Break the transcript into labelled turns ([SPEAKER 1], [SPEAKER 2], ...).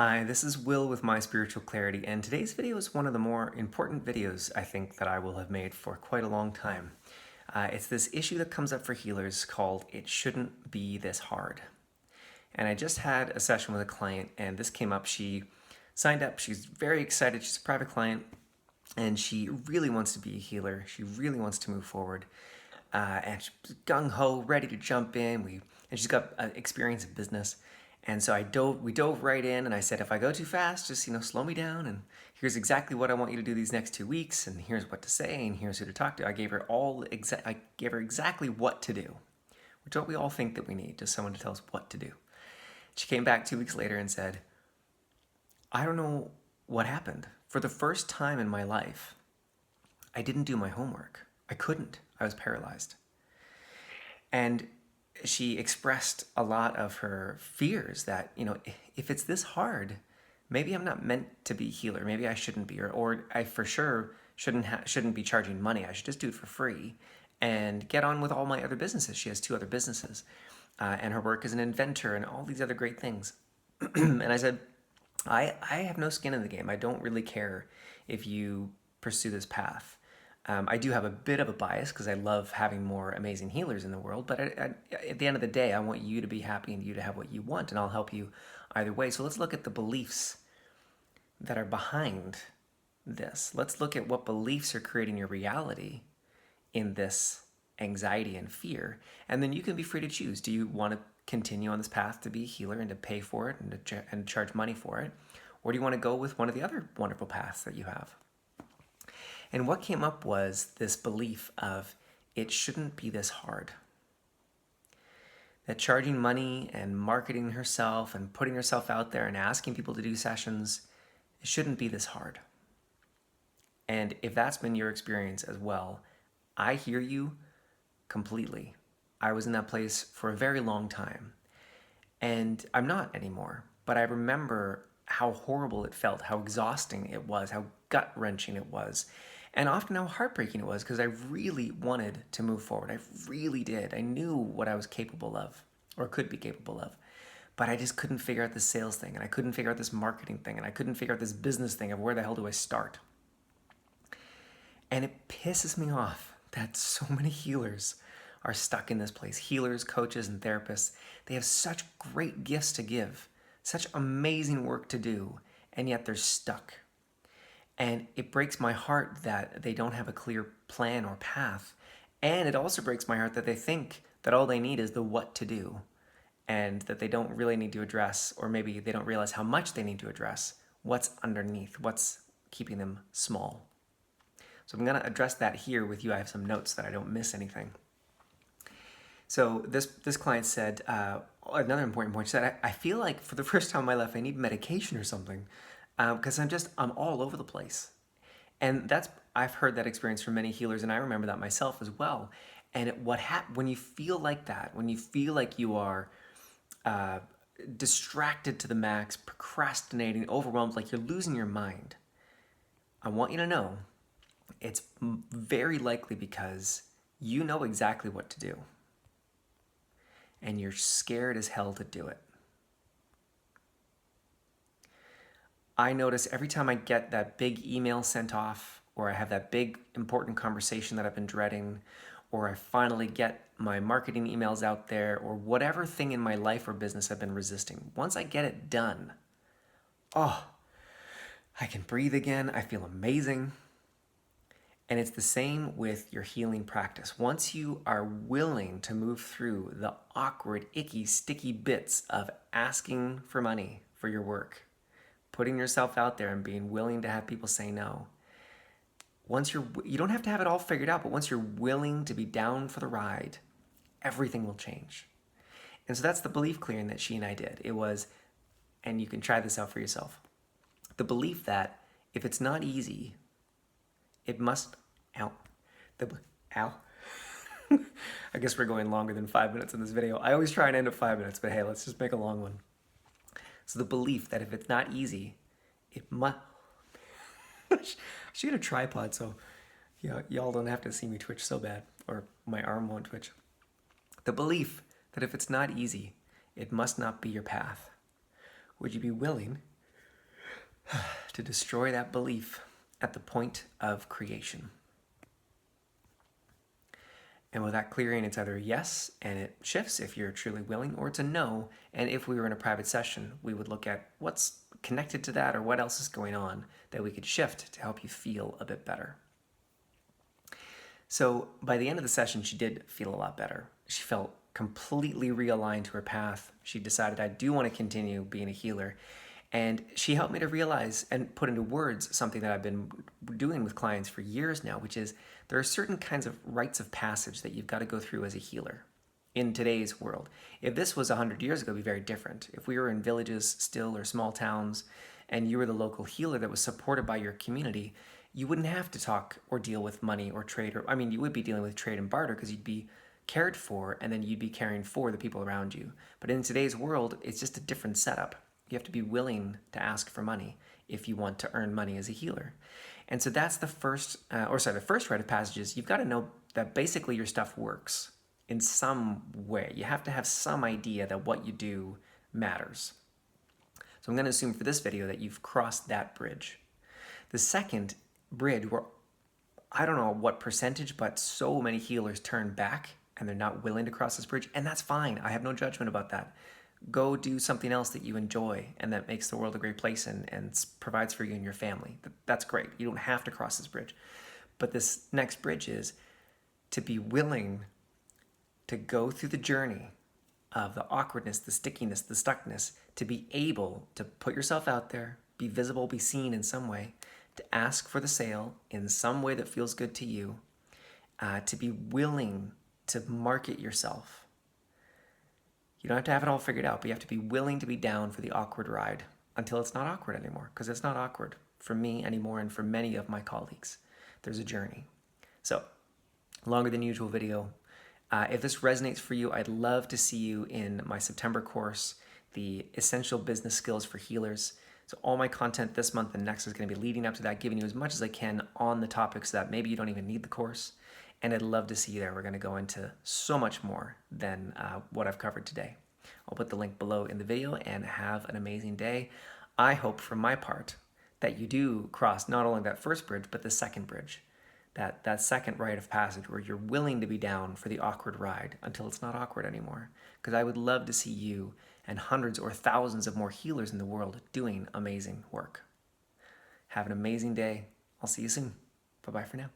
[SPEAKER 1] Hi, this is Will with My Spiritual Clarity, and today's video is one of the more important videos I think that I will have made for quite a long time. It's this issue that comes up for healers called "It Shouldn't Be This Hard." And I just had a session with a client, and this came up. She signed up, she's very excited, she's a private client, and she really wants to be a healer. She really wants to move forward. And she's gung-ho, ready to jump in. And she's got experience in business. And so we dove right in, and I said, if I go too fast, just slow me down. And here's exactly what I want you to do these next 2 weeks, and here's what to say, and here's who to talk to. I gave her exactly what to do, which is what we all think that we need, just someone to tell us what to do. She came back 2 weeks later and said, I don't know what happened. For the first time in my life, I didn't do my homework. I couldn't. I was paralyzed. And she expressed a lot of her fears that, if it's this hard, maybe I'm not meant to be a healer. Maybe I shouldn't be, or I for sure shouldn't be charging money. I should just do it for free and get on with all my other businesses. She has 2 other businesses, and her work as an inventor and all these other great things. And I said, I have no skin in the game. I don't really care if you pursue this path. I do have a bit of a bias because I love having more amazing healers in the world, but at the end of the day, I want you to be happy and you to have what you want, and I'll help you either way. So let's look at the beliefs that are behind this. Let's look at what beliefs are creating your reality in this anxiety and fear, and then you can be free to choose. Do you want to continue on this path to be a healer and to pay for it and charge money for it, or do you want to go with one of the other wonderful paths that you have? And what came up was this belief of it shouldn't be this hard. That charging money and marketing herself and putting herself out there and asking people to do sessions, it shouldn't be this hard. And if that's been your experience as well, I hear you completely. I was in that place for a very long time. And I'm not anymore. But I remember how horrible it felt, how exhausting it was, how gut-wrenching it was, and often how heartbreaking it was, because I really wanted to move forward. I really did. I knew what I was capable of, or could be capable of, but I just couldn't figure out this sales thing, and I couldn't figure out this marketing thing, and I couldn't figure out this business thing of where the hell do I start. And it pisses me off that so many healers are stuck in this place. Healers, coaches, and therapists, they have such great gifts to give, such amazing work to do, and yet they're stuck. And it breaks my heart that they don't have a clear plan or path. And it also breaks my heart that they think that all they need is the what to do, and that they don't really need to address, or maybe they don't realize how much they need to address, what's underneath, what's keeping them small. So I'm going to address that here with you. I have some notes that I don't miss anything. So this client said, another important point, she said, I feel like for the first time in my life I need medication or something, because I'm all over the place. And I've heard that experience from many healers, and I remember that myself as well. And when you feel like that, when you feel like you are distracted to the max, procrastinating, overwhelmed, like you're losing your mind, I want you to know it's very likely because you know exactly what to do, and you're scared as hell to do it. I notice every time I get that big email sent off, or I have that big important conversation that I've been dreading, or I finally get my marketing emails out there, or whatever thing in my life or business I've been resisting, once I get it done, I can breathe again. I feel amazing. And it's the same with your healing practice. Once you are willing to move through the awkward, icky, sticky bits of asking for money for your work, putting yourself out there and being willing to have people say no. You don't have to have it all figured out, but once you're willing to be down for the ride, everything will change. And so that's the belief clearing that she and I did. It was, and you can try this out for yourself, the belief that if it's not easy, it must, I guess we're going longer than 5 minutes in this video. I always try and end at 5 minutes, but hey, let's just make a long one. So the belief that if it's not easy, it must, she had a tripod, so y'all don't have to see me twitch so bad, or my arm won't twitch. The belief that if it's not easy, it must not be your path. Would you be willing to destroy that belief at the point of creation. And with that clearing, it's either a yes, and it shifts if you're truly willing, or it's a no. And if we were in a private session, we would look at what's connected to that or what else is going on that we could shift to help you feel a bit better. So by the end of the session, she did feel a lot better. She felt completely realigned to her path. She decided, I do want to continue being a healer. And she helped me to realize and put into words something that I've been doing with clients for years now, which is there are certain kinds of rites of passage that you've got to go through as a healer in today's world. If this was 100 years ago, it'd be very different. If we were in villages still or small towns and you were the local healer that was supported by your community, you wouldn't have to talk or deal with money or trade. You would be dealing with trade and barter because you'd be cared for and then you'd be caring for the people around you. But in today's world, it's just a different setup. You have to be willing to ask for money if you want to earn money as a healer. And so that's the first rite of passage is you've got to know that basically your stuff works in some way. You have to have some idea that what you do matters. So I'm going to assume for this video that you've crossed that bridge. The second bridge, where I don't know what percentage, but so many healers turn back and they're not willing to cross this bridge, and that's fine. I have no judgment about that. Go do something else that you enjoy and that makes the world a great place and provides for you and your family. That's great. You don't have to cross this bridge. But this next bridge is to be willing to go through the journey of the awkwardness, the stickiness, the stuckness, to be able to put yourself out there, be visible, be seen in some way, to ask for the sale in some way that feels good to you, to be willing to market yourself. You don't have to have it all figured out, but you have to be willing to be down for the awkward ride until it's not awkward anymore, because it's not awkward for me anymore and for many of my colleagues. There's a journey. So, longer than usual video. If this resonates for you, I'd love to see you in my September course, the Essential Business Skills for Healers. So all my content this month and next is going to be leading up to that, giving you as much as I can on the topics that maybe you don't even need the course. And I'd love to see you there. We're going to go into so much more than what I've covered today. I'll put the link below in the video, and have an amazing day. I hope from my part that you do cross not only that first bridge, but the second bridge, that second rite of passage where you're willing to be down for the awkward ride until it's not awkward anymore. Because I would love to see you and hundreds or thousands of more healers in the world doing amazing work. Have an amazing day. I'll see you soon. Bye-bye for now.